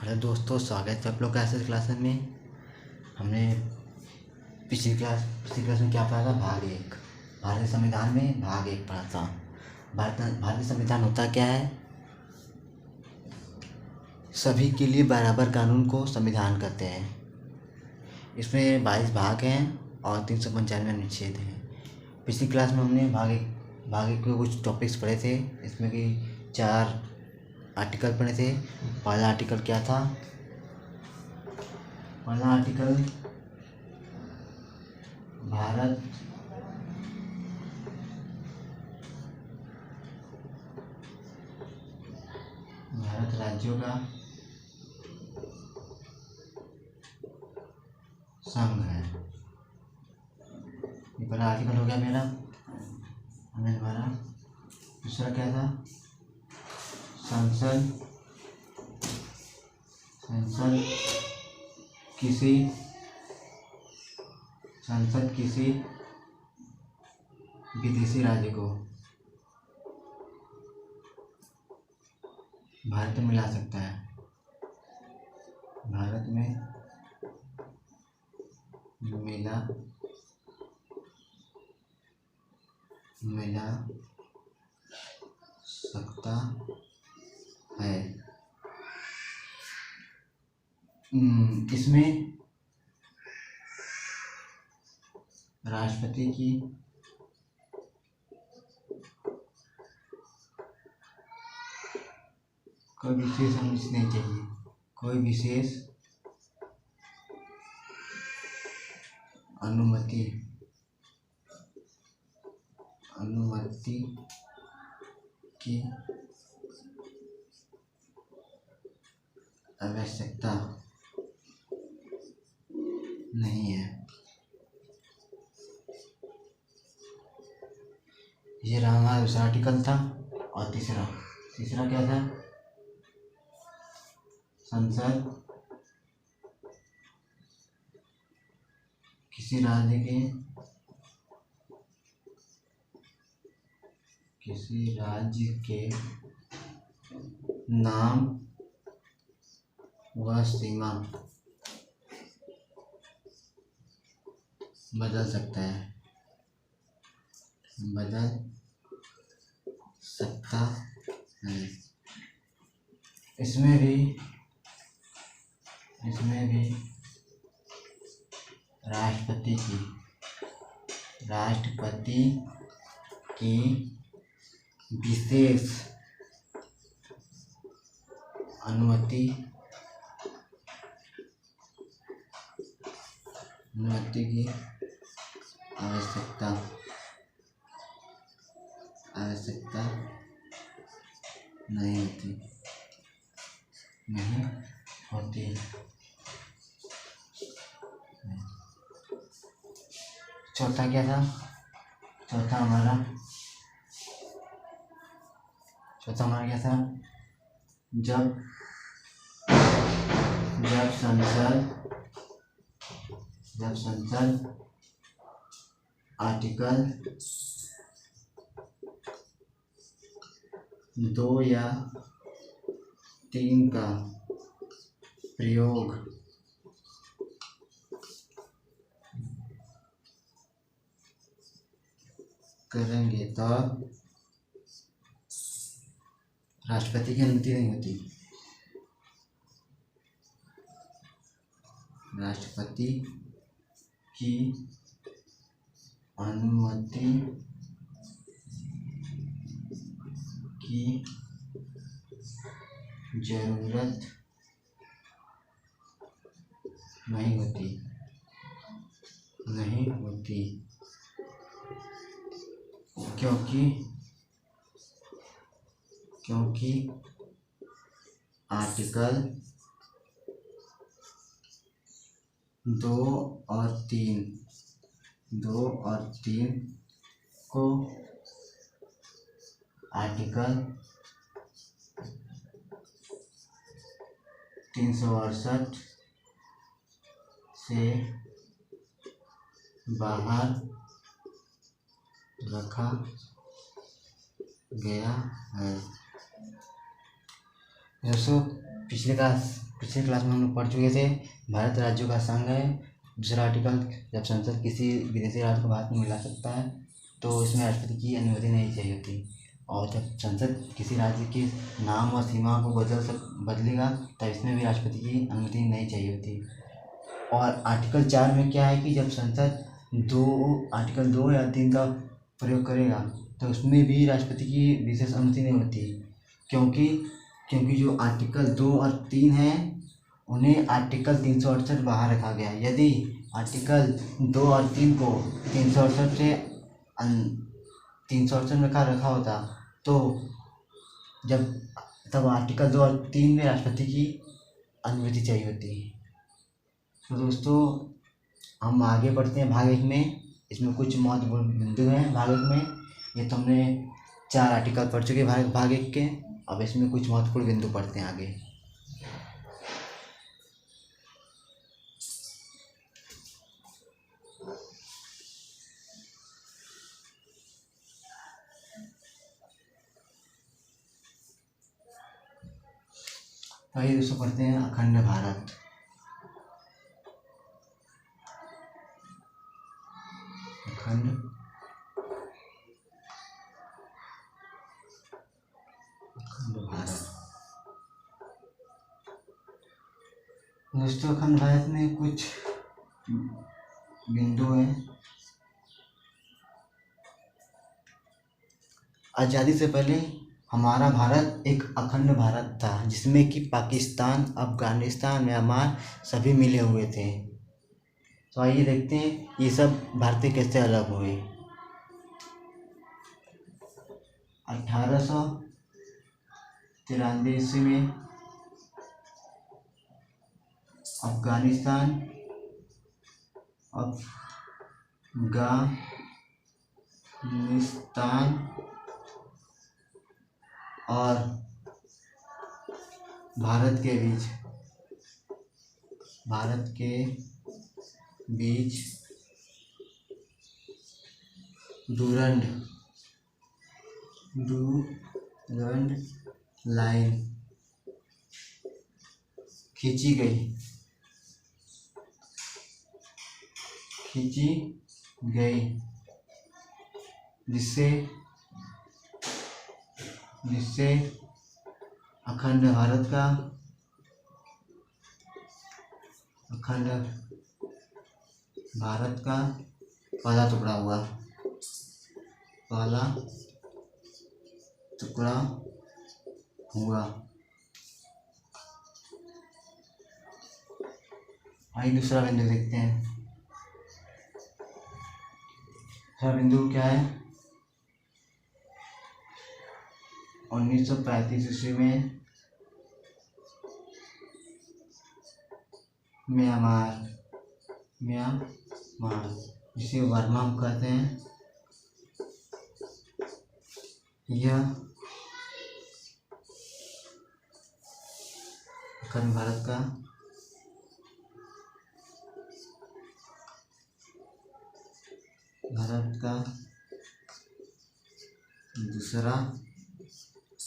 Hello दोस्तों, स्वागत है आप लोग का ऐसे क्लास में। हमने पिछली क्लास में क्या पढ़ा था? भारतीय संविधान में भाग एक पढ़ा था। भारतीय संविधान होता क्या है? सभी के लिए बराबर कानून को संविधान कहते हैं। इसमें 22 भाग हैं और 395 अनुच्छेद हैं। पिछली क्लास में हमने भाग एक के कुछ टॉपिक्स पढ़े थे। इसमें कि 4 आर्टिकल पढ़े थे। पहला आर्टिकल क्या था? पहला आर्टिकल भारत राज्यों का संघ है। ये पहला आर्टिकल हो गया मेरा। हमें द्वारा दूसरा क्या था? संसद किसी विदेशी राज्य को भारत में ला सकता है। भारत में मिला सकता है। इसमें राष्ट्रपति की कोई विशेष अनुमति नहीं चाहिए। कोई विशेष अनुमति की आवश्यकता नहीं है। ये रहा हमारा दूसरा आर्टिकल था। और तीसरा क्या था? संसद किसी राज्य के नाम व सीमा बदल सकता है। इसमें भी राष्ट्रपति की विशेष अनुमति की आवश्यकता नहीं होती। चौथा क्या था? चौथा हमारा क्या था? जब संसद आर्टिकल 2 या 3 का प्रयोग करेंगे तो राष्ट्रपति की अनुमति नहीं होती। राष्ट्रपति की अनुमति की जरूरत नहीं होती क्योंकि आर्टिकल 2 और 3 को आर्टिकल 368 से बाहर रखा गया है। दोस्तों, पिछले पिछले क्लास में हम लोग पढ़ चुके थे भारत राज्यों का संघ है। दूसरा आर्टिकल, जब संसद किसी विदेशी राज्य को भारत में मिला सकता है तो इसमें राष्ट्रपति की अनुमति नहीं चाहिए होती। और जब संसद किसी राज्य के नाम और सीमा को बदलेगा तब इसमें भी राष्ट्रपति की अनुमति नहीं चाहिए होती। और आर्टिकल 4 में क्या है कि जब संसद आर्टिकल 2 या 3 का प्रयोग करेगा तो उसमें भी राष्ट्रपति की विशेष अनुमति नहीं होती, क्योंकि जो आर्टिकल 2 और 3 है उन्हें आर्टिकल 368 बाहर रखा गया है। यदि आर्टिकल 2 और 3 को 368 में रखा होता तो तब आर्टिकल 2 और 3 में राष्ट्रपति की अनुमति चाहिए होती। तो दोस्तों हम आगे बढ़ते हैं भाग 1 में। इसमें कुछ महत्वपूर्ण बिंदु हैं भाग 1 में। ये तो हमने 4 आर्टिकल पढ़ चुके भाग 1 के। अब इसमें कुछ महत्वपूर्ण बिंदु पढ़ते हैं आगे। आइए दोस्तों पढ़ते हैं अखंड भारत। अखंड भारत। दोस्तों अखंड भारत में कुछ बिंदु हैं। आज़ादी से पहले हमारा भारत एक अखंड भारत था जिसमें कि पाकिस्तान, अफगानिस्तान, म्यांमार सभी मिले हुए थे। तो आइए देखते हैं ये सब भारतीय कैसे अलग हुए। 1893 ईस्वी में अफगानिस्तान और भारत के बीच डूरंड लाइन खींची गई जिससे अखंड भारत का पहला टुकड़ा हुआ। आइए दूसरा बिंदु देखते हैं। दूसरा बिंदु क्या है? 1935 ईस्वी में म्यांमार जिसे बर्मा हम कहते हैं, यह अखंड भारत का दूसरा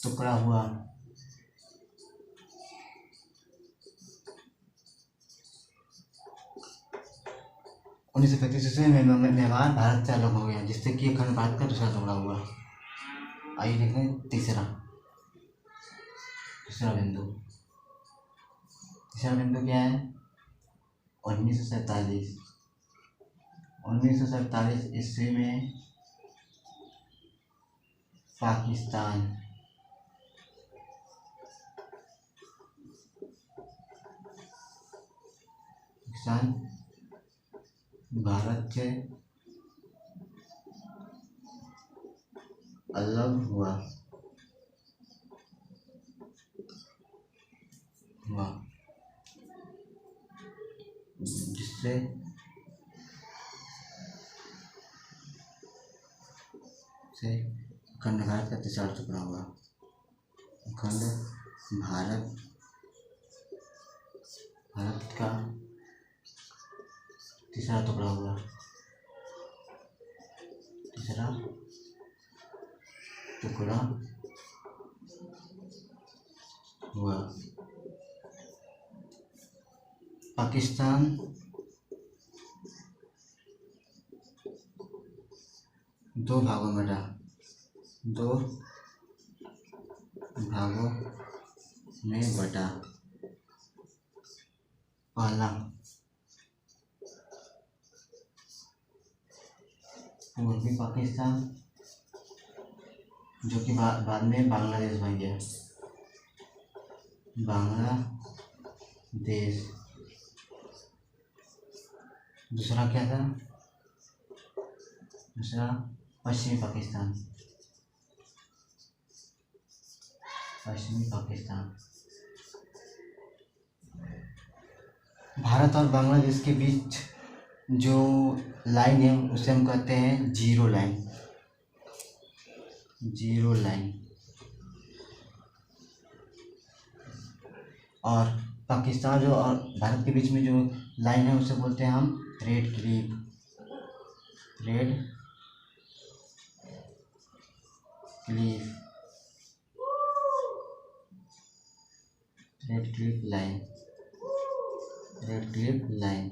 टुकड़ा हुआ। उन्नीस सौ 35 में म्यांमार भारत से अलग हो गया जिससे कि अखंड भारत का दूसरा टुकड़ा हुआ। आइए देखते हैं तीसरा बिंदु। तीसरा बिंदु क्या है? 1947 ईस्वी में पाकिस्तान भारत से अलग हुआ। जिससे अखंड भारत का तीसरा टुकड़ा हुआ। अखंड भारत का तीसरा टुकड़ा हुआ। पाकिस्तान दो भागों में बटा, दो भागों में बटा। पहला पूर्वी पाकिस्तान, जो कि बाद में बांग्लादेश बन गया, बांग्लादेश। दूसरा क्या था? दूसरा पश्चिमी पाकिस्तान, पश्चिमी पाकिस्तान। भारत और बांग्लादेश के बीच जो लाइन है उसे हम कहते हैं जीरो लाइन, जीरो लाइन। और पाकिस्तान जो और भारत के बीच में जो लाइन है उसे बोलते हैं हम red Cliff, red Cliff, red Cliff line, red Cliff line.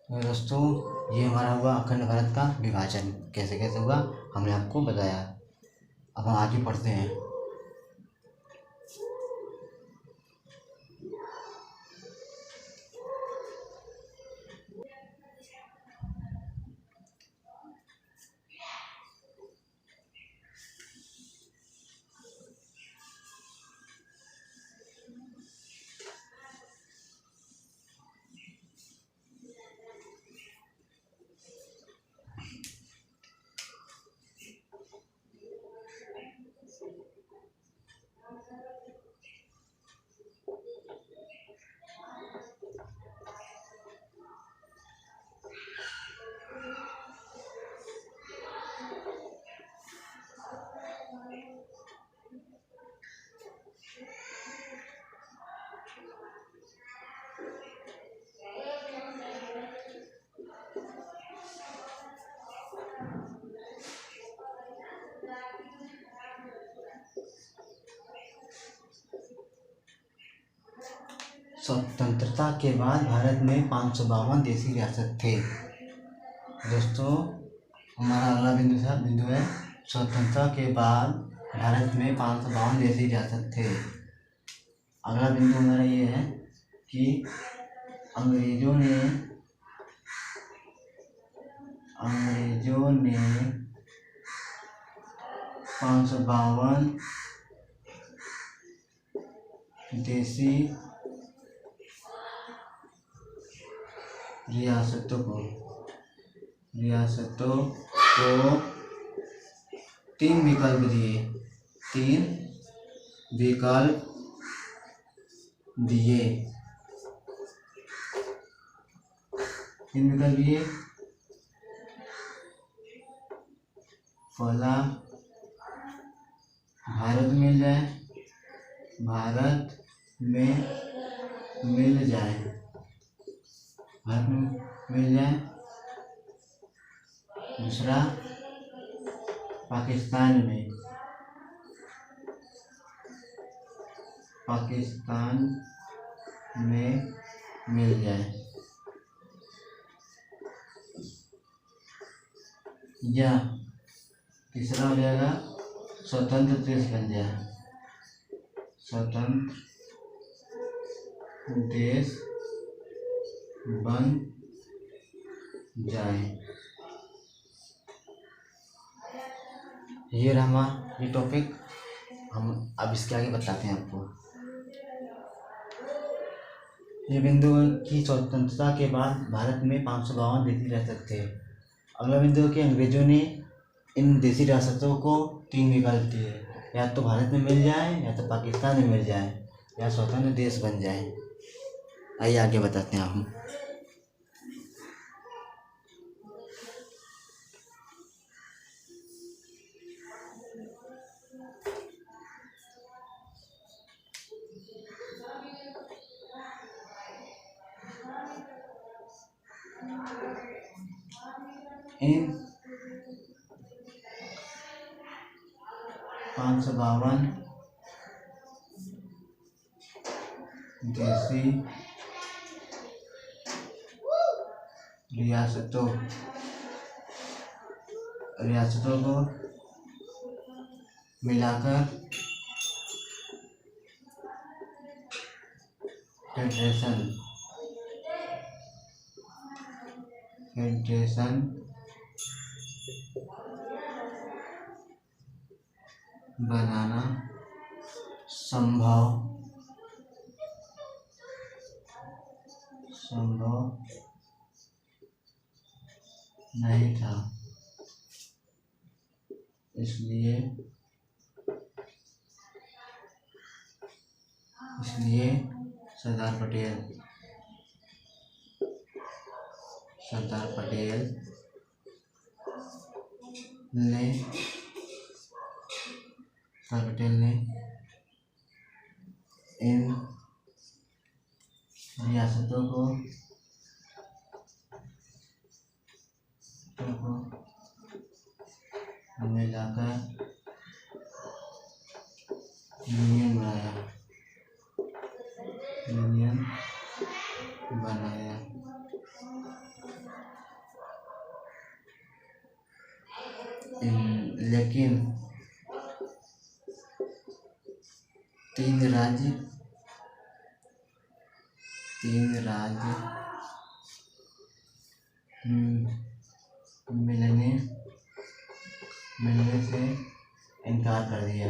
तो दोस्तों ये हमारा हुआ अखंड भारत का विभाजन, कैसे कैसे हुआ हमने आपको बताया। अब हम आगे पढ़ते हैं। स्वतंत्रता के बाद भारत में 552 देशी रियासत थे। दोस्तों हमारा अगला बिंदु है स्वतंत्रता के बाद भारत में 552 देशी रियासत थे। अगला बिंदु हमारा ये है कि अंग्रेजों ने 552 देशी रियासतों को 3 विकल्प दिए, 3 विकल्प दिए, 3 विकल्प दिए। पहला भारत मिल जाए, भारत में मिल जाए, भारत में मिल जाए। दूसरा पाकिस्तान में, पाकिस्तान में मिल जाए, या तीसरा हो जाएगा स्वतंत्र देश बन जाए, स्वतंत्र देश बन जाए। ये रहा ये टॉपिक, हम अब इसके आगे बताते हैं आपको। ये बिंदु है कि स्वतंत्रता के बाद भारत में 552 देशी रियासत थे। अगला बिंदु है कि अंग्रेजों ने इन देशी रियासतों को 3 विकल्प दिए, या तो भारत में मिल जाए, या तो पाकिस्तान में मिल जाए, या स्वतंत्र देश बन जाए। आइए आगे बताते हैं हम। इन 552 देशी रियासतों रियासतों को मिलाकर फेडरेशन बनाना संभव नहीं था। इसलिए सरदार पटेल ने इन रियासतों को मिलाकर यूनियन बनाया। लेकिन तीन राज्य मिलने से इनकार कर दिया।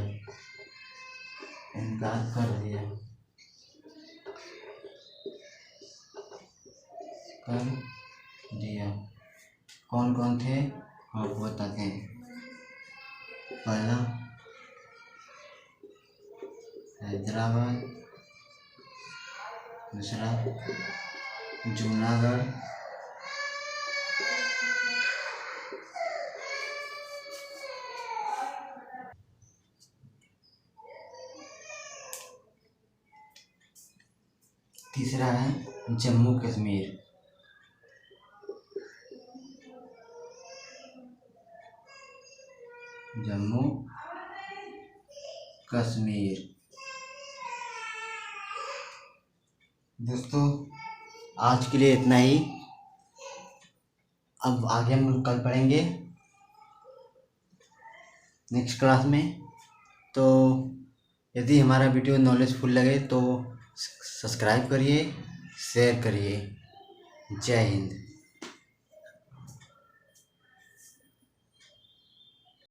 कौन कौन थे आपको बताते हैं। पहला हैदराबाद, दूसरा जूनागढ़, तीसरा है जम्मू कश्मीर। दोस्तों आज के लिए इतना ही। अब आगे हम कल पढ़ेंगे नेक्स्ट क्लास में। तो यदि हमारा वीडियो नॉलेजफुल लगे तो सब्सक्राइब करिए, शेयर करिए। जय हिंद।